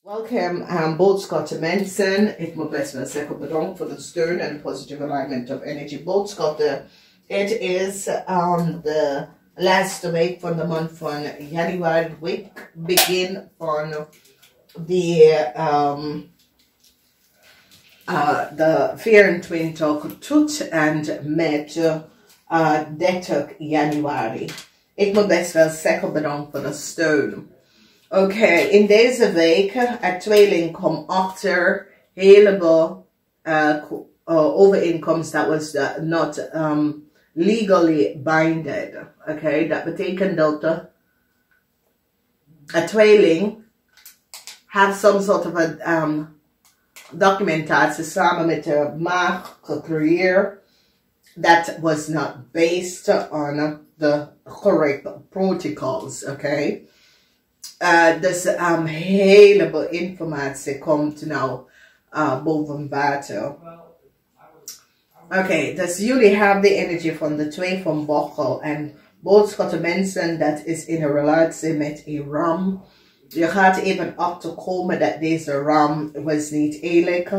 Welcome, BOOGSCHUTTER mensen. Ik moet best wel zeggen bedankt voor de steun en positive alignment of energy. BOOGSCHUTTER, it is the last week van de maand van januari, week begin van de 24 tot en met 30 januari. Ik moet best wel zeggen bedankt voor de steun. Oké, in deze week, het tweeling komt achter heleboel overeenkomst dat was not legally binded. Oké, dat betekent dat een tweeling heeft some sort of documentatie samen met de maag gecreëerd that was not based on the correct protocols. Oké. Dus heleboel informatie komt nou boven water. Oké, dus jullie hebben de energie van de twee van Bochel. En BOOGSCHUTTER mensen, dat is in een relatie met een ram. Je gaat even achterkomen dat deze ram was niet eerlijk.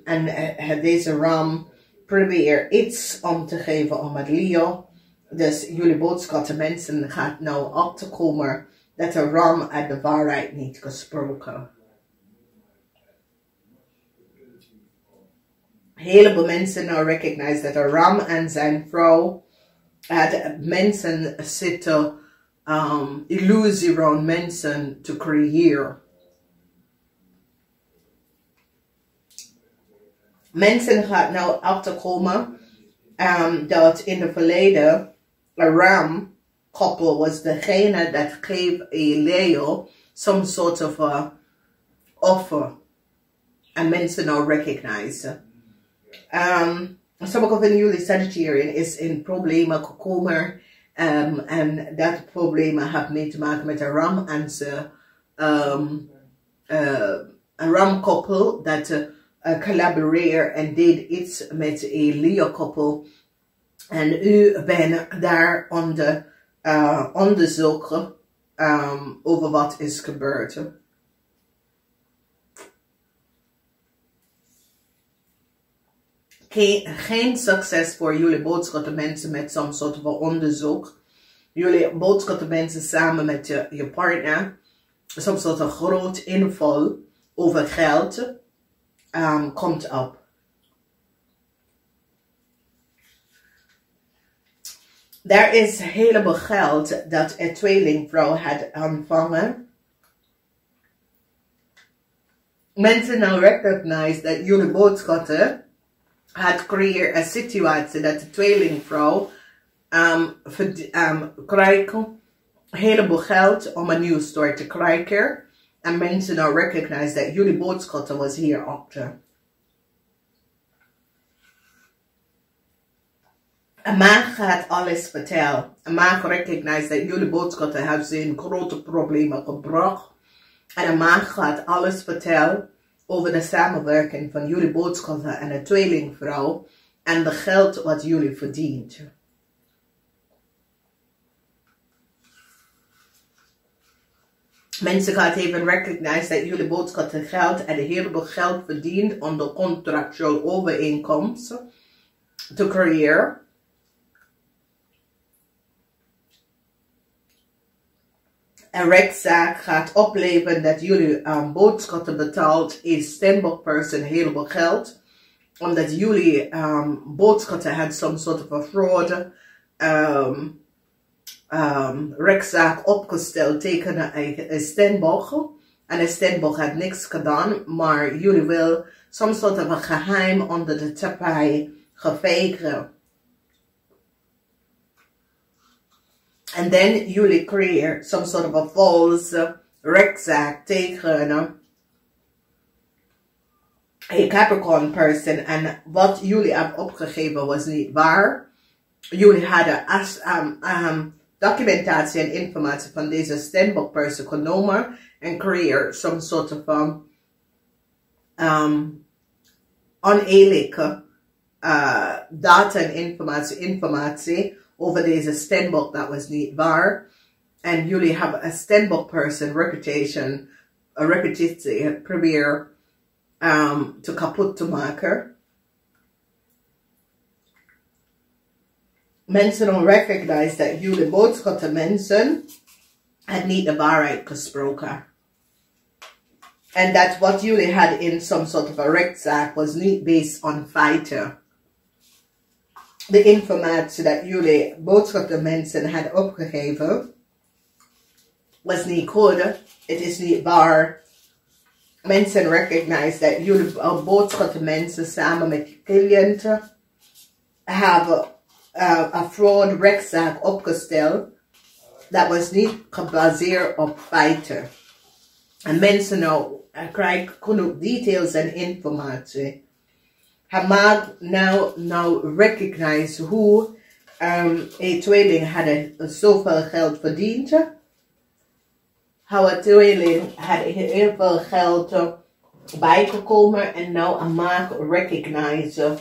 En deze ram probeert iets om te geven om het Leo. Dus jullie BOOGSCHUTTER mensen gaat nou achterkomen dat de ram uit de waarheid niet gesproken. Heleboel mensen nou recognize dat de ram en zijn vrouw mensen zitten illusie rond mensen te creëren. Mensen gaan nou achterkomen dat in het verleden een ram couple was degene dat gave a Leo some sort of offer. En mensen nou recognize. Sommige van jullie Sagittarian is in problemen gekomen. En dat problemen heeft mee te maken met een ram en ze een ram couple dat collaboreert en deed iets met een Leo couple. En u bent daar onder onderzoeken over wat is gebeurd. Geen succes voor jullie BOOGSCHUTTER mensen met some soort van onderzoek. Jullie BOOGSCHUTTER mensen samen met je partner. Some soort van groot inval over geld komt op. Er is heleboel geld dat een tweelingvrouw had ontvangen. Mensen nou recognize dat jullie BOOGSCHUTTER had gecreëerd een situatie dat de tweelingvrouw krijgt heleboel geld om een nieuwe start te krijgen. En mensen nou recognize dat jullie BOOGSCHUTTER was hier achter. Een maag gaat alles vertellen. Een maag recognize dat jullie BOOGSCHUTTER hebben ze in grote problemen gebracht. En een maag gaat alles vertellen over de samenwerking van jullie BOOGSCHUTTER en de tweelingvrouw. En de geld wat jullie verdient. Mensen gaan even recognize dat jullie BOOGSCHUTTER geld en heleboel geld verdient onder contractual overeenkomst te creëren. Een rechtszaak gaat opleveren dat jullie BOOGSCHUTTER betaalt een standbook person heleboel geld. Omdat jullie BOOGSCHUTTER had some sort of a fraud rechtszaak opgesteld tegen een standbook. En een standbook had niks gedaan. Maar jullie wil some sort of een geheim onder de tapijt gevegen. And then jullie creëren some sort of a false rechtszaak tegen een Capricorn person. En wat jullie hebben opgegeven was niet waar. Jullie hadden documentatie en informatie van deze standbook person genomen. En creëren some sort of oneerlijke data en informatie over deze standbook dat was niet waar. En jullie hebben een standbook person reputation een repetitie probeer te kapot te maken. Mensen don't recognize dat jullie boodschappen mensen het niet de waarheid gesproken. En dat wat jullie hadden in some sort of a rechtszaak was niet based on feiten. De informatie dat jullie boodschappen mensen hadden opgegeven was niet goed. Het is niet waar. Mensen recognize dat jullie boodschappen mensen samen met je cliënten hebben een fraud rechtszaak opgesteld. Dat was niet gebaseerd op feiten. En mensen nou krijgen genoeg details en informatie. Hij maakt nou recognize hoe een tweeling hadden zoveel geld verdiend. Hoe een tweeling had heel veel geld bijgekomen en nou hij maakt recognize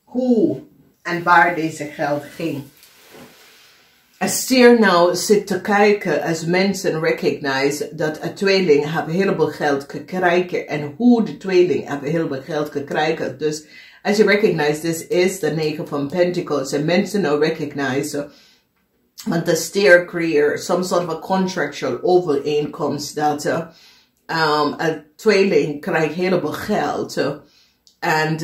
hoe en waar deze geld ging. Als stier nou zit te kijken als mensen recognize dat een tweeling hebben heel veel geld gekregen en hoe de tweeling hebben heel veel geld gekregen. Dus als je recognize, dit is de 9 van Pentacles en mensen nou recognize, want de stier creëert some sort of a contractual overeenkomst dat een tweeling krijgt heel veel geld. En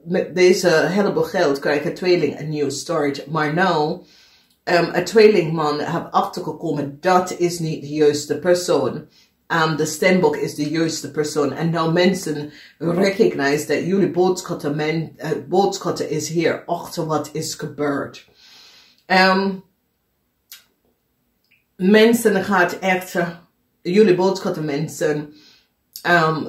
met deze heleboel geld krijgt een tweeling een nieuw start. Maar nou, een tweelingman heeft achtergekomen, dat is niet de juiste persoon. De stembok is de juiste persoon. En nou mensen recognize dat jullie boodschappen is hier achter wat is gebeurd. Mensen gaat echt, jullie boodschappen mensen,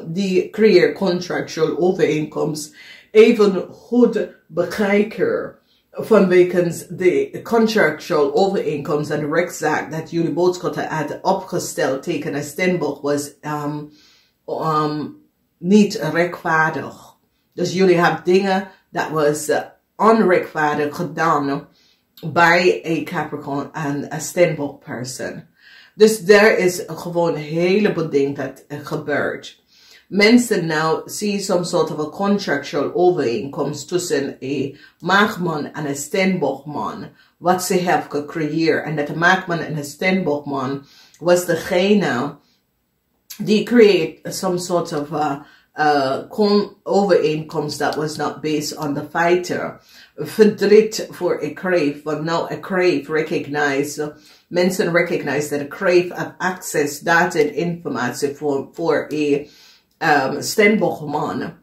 die creëren contractual overeenkomst even goed bekijken vanwege de contractual overeenkomst en de rechtszaak dat jullie boodschappen hadden opgesteld tegen een stembok was niet rechtvaardig. Dus jullie hebben dingen dat was onrechtvaardig gedaan bij een Capricorn en een stembok person. Dus daar is gewoon een heleboel dingen dat gebeurt. Mensen nou zien some sort of a contractual overeenkomst tussen een maagman en een stembokman. Wat ze hebben gecreëerd. En dat de maagman en de stembokman was degene die create some sort of overeenkomst that was not based on the fighter. Verdriet voor een crave, want nou een crave recognize, mensen recognize dat een crave have access data en informatie voor een stembokman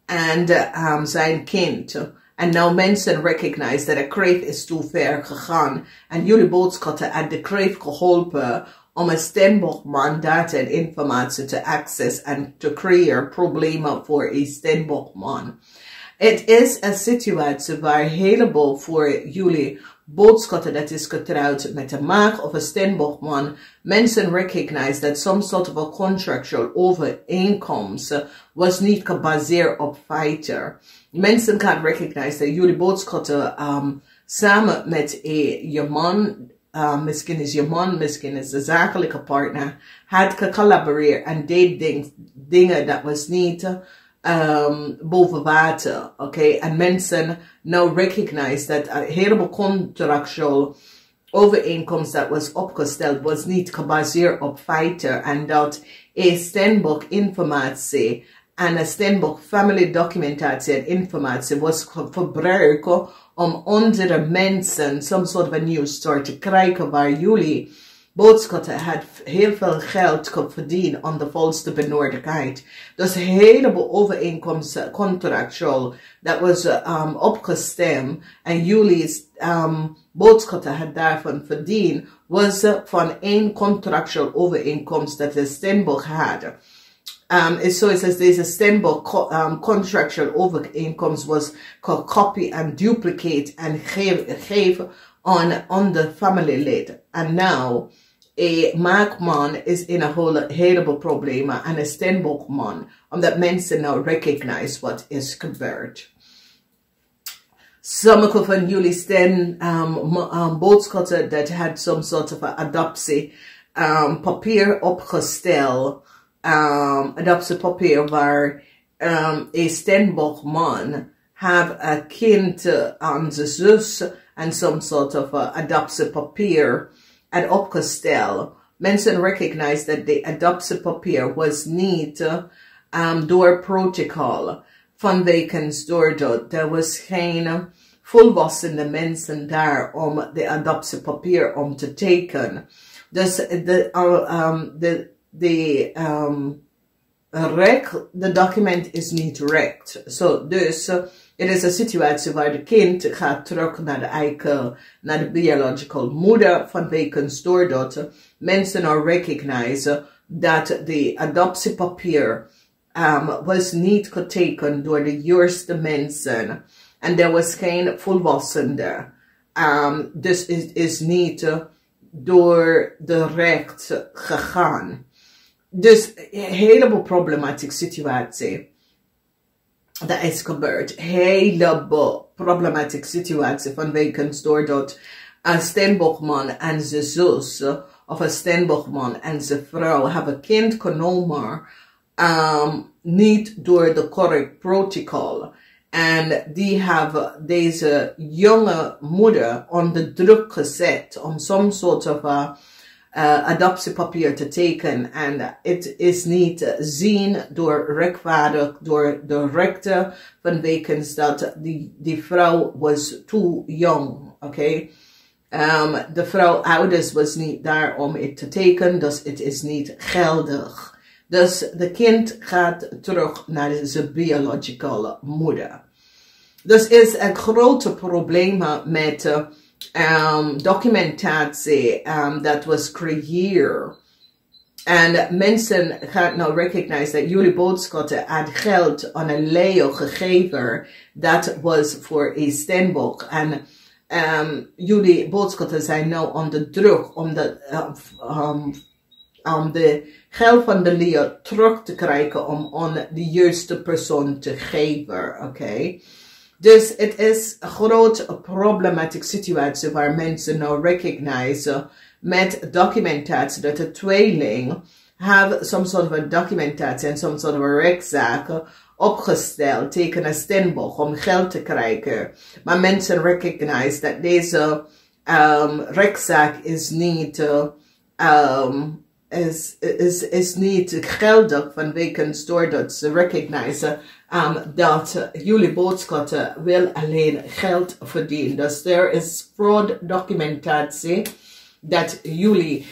en zijn kind. En nou mensen recognize dat een crave is te ver gegaan en jullie boodschappen had de crave geholpen om een stembokman data en informatie te access en te creëren problemen voor een stembokman. Het is een situatie waar een heleboel voor jullie boodschappen dat is getrouwd met een maag of een stembokman. Mensen recognize that some sort of a contractual overeenkomst was niet gebaseerd op feiten. Mensen kan recognize dat jullie boodschappen samen met je man, misschien is je man, misschien is de zakelijke partner, had gecollaboreerd en deed dingen dat was niet boven water, oké? En mensen now recognize dat een heleboel contractual overeenkomst dat was opgesteld was niet gebaseerd op feiten en dat een stembok informatie en een stembok family documentatie en informatie was gebruikt om andere mensen some sort of a new start te krijgen waar jullie boodschappen had heel veel geld verdiend aan de volste benodigdheid. Dus een heleboel overeenkomsten contractual dat was opgestemd en jullie boodschappen had daarvan verdiend was van één contractual overeenkomst dat de stembok had. Zoals deze stembok contractual overeenkomst was copy en duplicate en geven on the family lid. En now een maagman is in een heleboel problemen en een stembokman, omdat mensen nou recognize wat is gebeurd. Sommige van jullie stem boodschappen dat had some sort of adoptie papier opgesteld, adoptiepapier waar een Steenbokman have een kind aan zijn zus en some sort of adoptiepapier had opgesteld. Mensen recognize that the adoptiepapier was niet door protocol vanwege doordat er was geen volwassene mensen daar om de adoptiepapier om te tekenen. Dus de document is niet recht. Dus het is een situatie waar de kind gaat terug naar de biological moeder vanwege doordat mensen recognize dat de adoptiepapier was niet getekend door de juiste mensen. En er was geen volwassene. Dus het is niet door de recht gegaan. Dus een heleboel problematische situatie. Dat is gebeurd. Heleboel problematische situatie vanwege doordat een Steenbokman en zijn zus of een Steenbokman en zijn vrouw hebben kind genomen niet door de correct protocol. En die hebben deze jonge moeder onder druk gezet om some soort of adoptiepapier te tekenen. En het is niet zien door rechtvaardig, door de rechter, vanwege dat die vrouw was too jong, oké. De vrouw ouders was niet daar om het te tekenen, dus het is niet geldig. Dus de kind gaat terug naar zijn biological moeder. Dus is een grote probleem met documentatie dat was creëerd. En mensen gaan nou recognize dat jullie boodschappen had geld aan een Leo gegeven. Dat was voor een Steenbok. En jullie boodschappen zijn nou onder druk om de geld van de Leo terug te krijgen om aan de juiste persoon te geven, oké? Dus het is een grote problematische situatie waar mensen nou recognize met documentatie dat de tweeling have some sort of documentatie en some sort of rechtszaak opgesteld tegen een Steenbok om geld te krijgen. Maar mensen recognize dat deze rechtszaak is niet is niet geldig vanwege doordat ze recognize dat jullie boodschappen wil alleen geld verdienen. Dus er is fraud documentatie dat jullie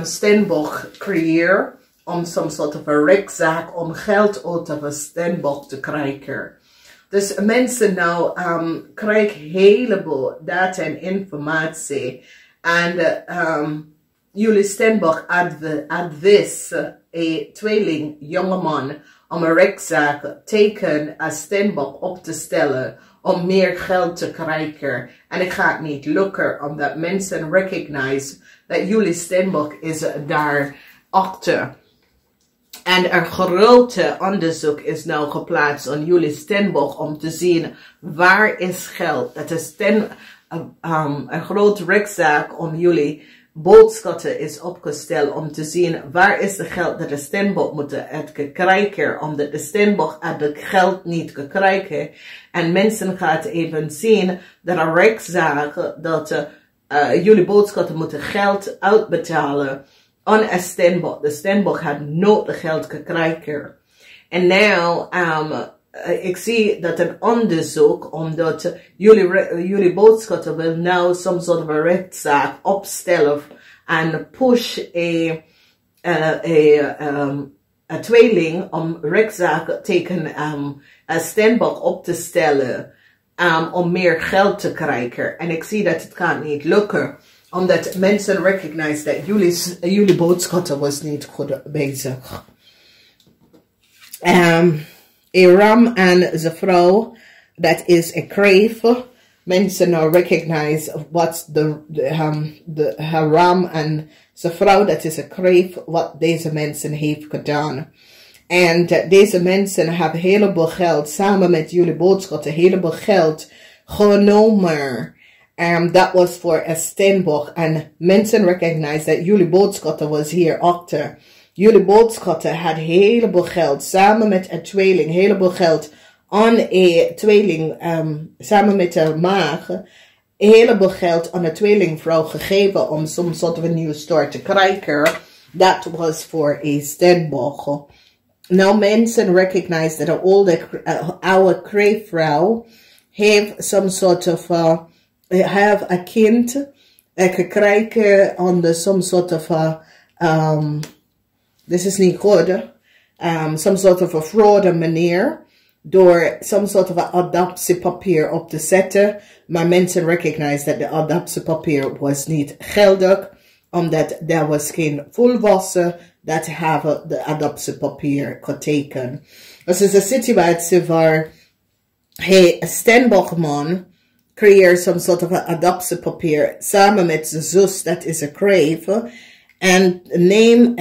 Steenbok creëren om some sort of een rechtszaak om geld uit een Steenbok te krijgen. Dus mensen nou krijgen heleboel data en informatie en jullie Steenbok advies een tweeling jongeman om een rechtszaak tegen een Steenbok op te stellen om meer geld te krijgen. En het gaat niet lukken omdat mensen recognize dat jullie Steenbok is daar achter. En een grote onderzoek is nou geplaatst aan jullie Steenbok om te zien waar is geld. Dat is een grote rechtszaak om jullie boodschappen is opgesteld om te zien waar is de geld dat de Steenbok moet krijgen, omdat de Steenbok het geld niet krijgen. En mensen gaan even zien dat een rechtszaak dat jullie boodschappen moeten geld uitbetalen aan een Steenbok. De Steenbok had nooit de geld krijgen. En nou ik zie dat een onderzoek, omdat jullie boodschappen wil nou some sort of a rechtszaak opstellen en push een tweeling om rechtszaak tegen een Steenbok op te stellen om meer geld te krijgen. En ik zie dat het kan niet lukken, omdat mensen recognize dat jullie boodschappen was niet goed bezig. Een ram en zijn vrouw, dat is een kreef. Mensen nou recognize wat haar ram en zijn vrouw, dat is een kreef, wat deze mensen heeft gedaan. En deze mensen hebben heleboel geld, samen met jullie boodschappen, heleboel geld genomen. Dat was voor een steenbok. En mensen recognize dat jullie boodschatter was hier achter. Jullie boodschatter had een heleboel geld. Samen met een tweeling. Een heleboel geld aan een tweeling. Samen met een maag. Een heleboel geld aan een tweelingvrouw gegeven. Om some soort van nieuwe start te krijgen. Dat was voor een steenbok. Nou mensen recognize dat oude kreefvrouw heeft some sort of have a kind gekregen onder some sort of this is niet goed, some sort of a fraud manier door some sort of a adoptiepapier op te zetten, maar mensen recognize dat de adoptiepapier was niet geldig omdat er was geen volwassen dat hebben de adoptiepapier getekend. Dus is een situatie waar hij steenbokman creëert some sort of adoptiepapier samen met zijn zus, dat is een kreef, en neem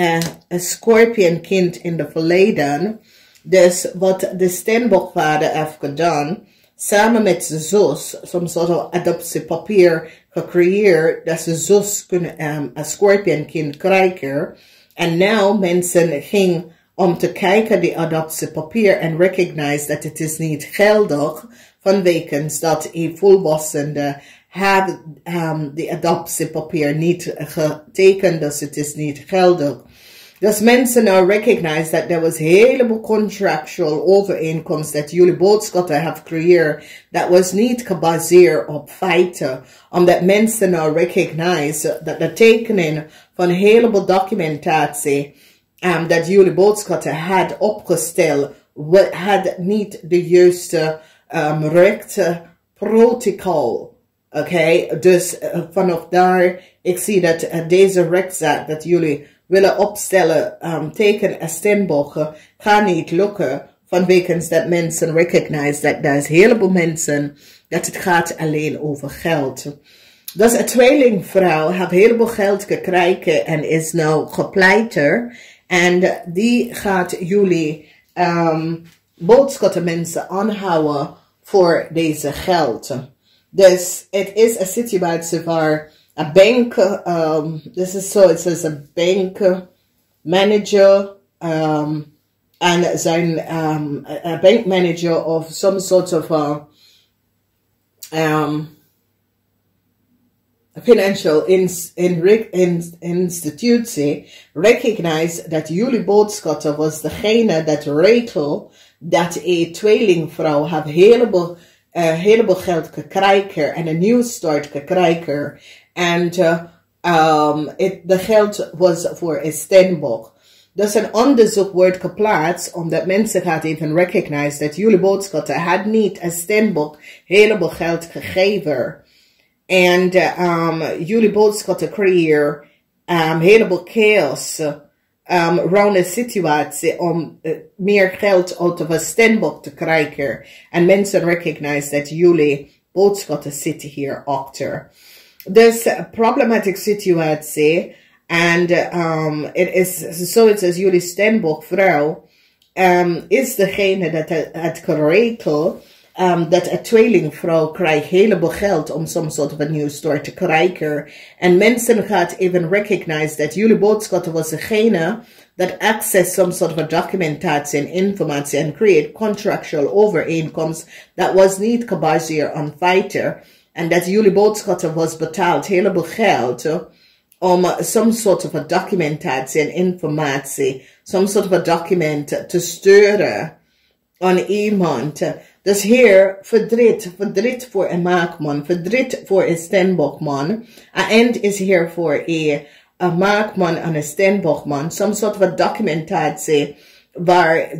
een scorpionkind in de verleden. Dus wat de steenbokvader heeft gedaan, samen met zijn zus, some sort of adoptiepapier gecreëerd, dat zijn zus kunnen een scorpionkind krijgen. En nou mensen gingen om te kijken die adoptiepapier en recognize dat het is niet geldig vanwege dat een volwassene had die adoptiepapier niet getekend, dus het is niet geldig. Dus mensen nou recognize dat er was een heleboel contractual overeenkomst dat jullie boodschatter hebben gecreëerd, dat was niet gebaseerd op feiten, omdat mensen nou recognize dat de tekening van een heleboel documentatie dat jullie boodschatter had opgesteld, had niet de juiste rechte protocol. Oké, dus vanaf daar, ik zie dat deze rechtszaak dat jullie willen opstellen tegen een steenbok gaat niet lukken, vanwege dat mensen recognize dat er is een heleboel mensen dat het gaat alleen over geld. Dus een tweelingvrouw heeft een heleboel geld gekregen en is nou gepleiter. En die gaat jullie boodschappenmensen aanhouden voor deze geld. Dus het is een situatie waar een bank, this is so, it says a bank manager en zijn a bank manager of some sort of financial institutie recognize dat jullie boodschatter was degene dat regel dat een tweelingvrouw heeft heleboel geld gekregen en een nieuwe start gekregen en de geld was voor een steenbok. Dus een onderzoek wordt geplaatst omdat mensen gaan even recognize dat jullie boodschatter had niet een steenbok heleboel geld gegeven. En jullie boodschatter creëer heleboel chaos rond een situatie om meer geld uit een steenbok te krijgen. En mensen recognize dat jullie boodschatter zitten hier achter. Dus problematic situatie. En het is zoiets als jullie steenbokvrouw is degene dat het geregeld dat een tweelingvrouw krijgt heleboel geld om some soort van nieuw start te krijgen. En mensen gaan even recognize dat jullie boodschatter was degene dat access some sort of documentatie en informatie en create contractual overeenkomst dat was niet gebaseerd op feiten. En dat jullie boodschatter was betaald heleboel geld om some sort of documentatie en informatie, some sort of document te sturen aan iemand. Dus hier verdriet voor een maakman, verdriet voor een steenbokman. En is hier voor een maakman en een steenbokman, some sort of documentatie waar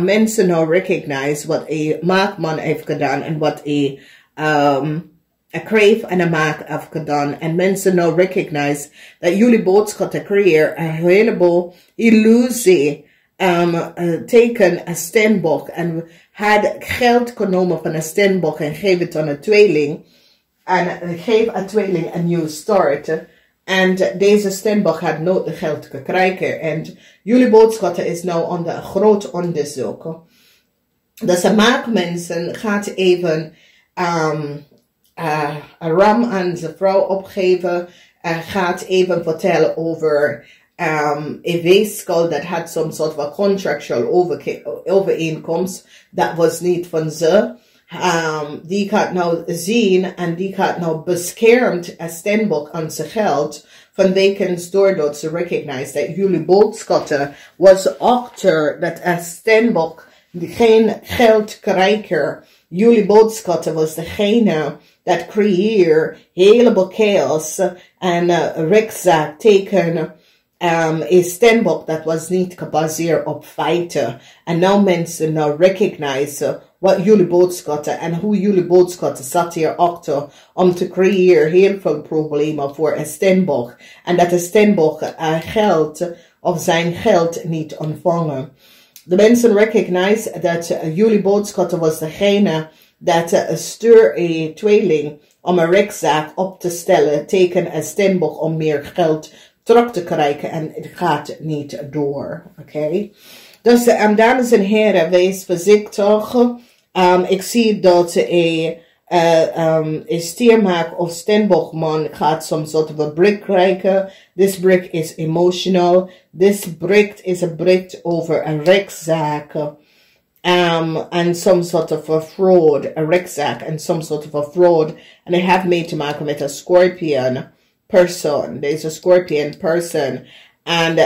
mensen nou recognize wat een maakman heeft gedaan en wat een kreef en een maak heeft gedaan. En mensen nou recognize dat jullie boodschatter creëer een heleboel illusie teken een steenbok en had geld genomen van een steenbok en geef het aan een tweeling. En geef een tweeling een nieuwe start. En deze steenbok had nooit de geld gekregen. En jullie boodschatter is nou onder een groot onderzoek. Dus de maakmensen gaat even een ram aan zijn vrouw opgeven. Gaat even vertellen over een weeskal dat had some sort of a contractual overeenkomst. Dat was niet van ze. Die gaat nou zien en die gaat nou beschermd een steenbok aan zijn geld. Vanwege doordat ze recognize dat jullie boodschatten was achter dat een steenbok geen geldkrijger. Jullie boodschatten was degene dat creëer heleboel chaos en rechtszaak tegen een steenbok dat was niet gebaseerd op feiten. En nou mensen nou recognize wat jullie boodschatten en hoe jullie boodschatten zat hier achter om te creëren heel veel problemen voor een steenbok. En dat de steenbok geld of zijn geld niet ontvangen. De mensen recognize dat jullie boodschatten was degene dat stuur een tweeling om een rechtszaak op te stellen tegen een steenbok om meer geld terug te krijgen en het gaat niet door. Oké? Dus dames en heren, wees voorzichtig. Ik zie dat een stiermaak of steenbokman gaat some sort of a brick krijgen. This brick is emotional. This brick is a brick over een rechtszaak. And some sort of a fraud, a rechtszaak and some sort of a fraud. And it have mee te maken met een scorpion person. There's a scorpion person. And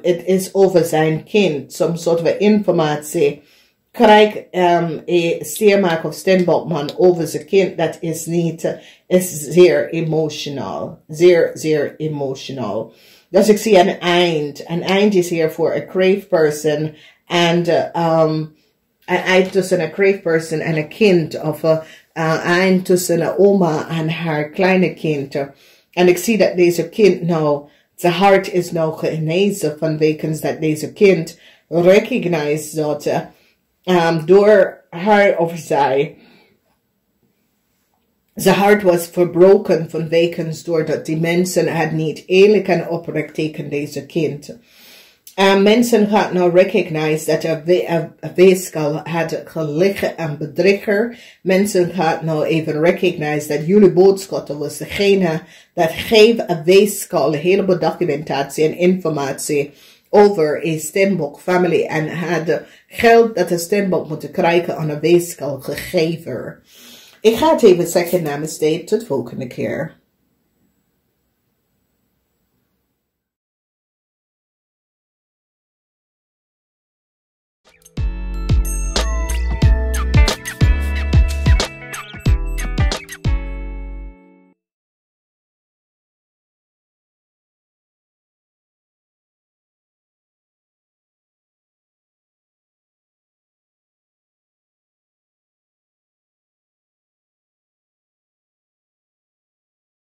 it is over zijn kind. Some sort of informatie. Krijg een stiermaak of steenbokman over zijn kind. Dat is niet, is zeer emotional. Zeer, zeer emotional. Dus ik zie een eind. Een eind is hier voor een crave person. And een eind tussen een crave person en een kind. Of een eind tussen een oma en haar kleine kind. En ik zie dat deze kind nou, zijn hart is nou genezen vanwege dat deze kind recognize dat door haar of zij, zijn hart was verbroken vanwege doordat die mensen het niet eerlijk en oprecht tegen deze kind. Mensen gaan nou recognize dat een weeskal had gelegen en bedrieger. Mensen gaan nou even recognize dat jullie boodschappen was degene dat geeft een weeskal een heleboel documentatie en informatie over een steenbok family en had geld dat de steenbok moet krijgen aan een weeskal gegeven. Ik ga het even zeggen namens Dave. Tot volgende keer.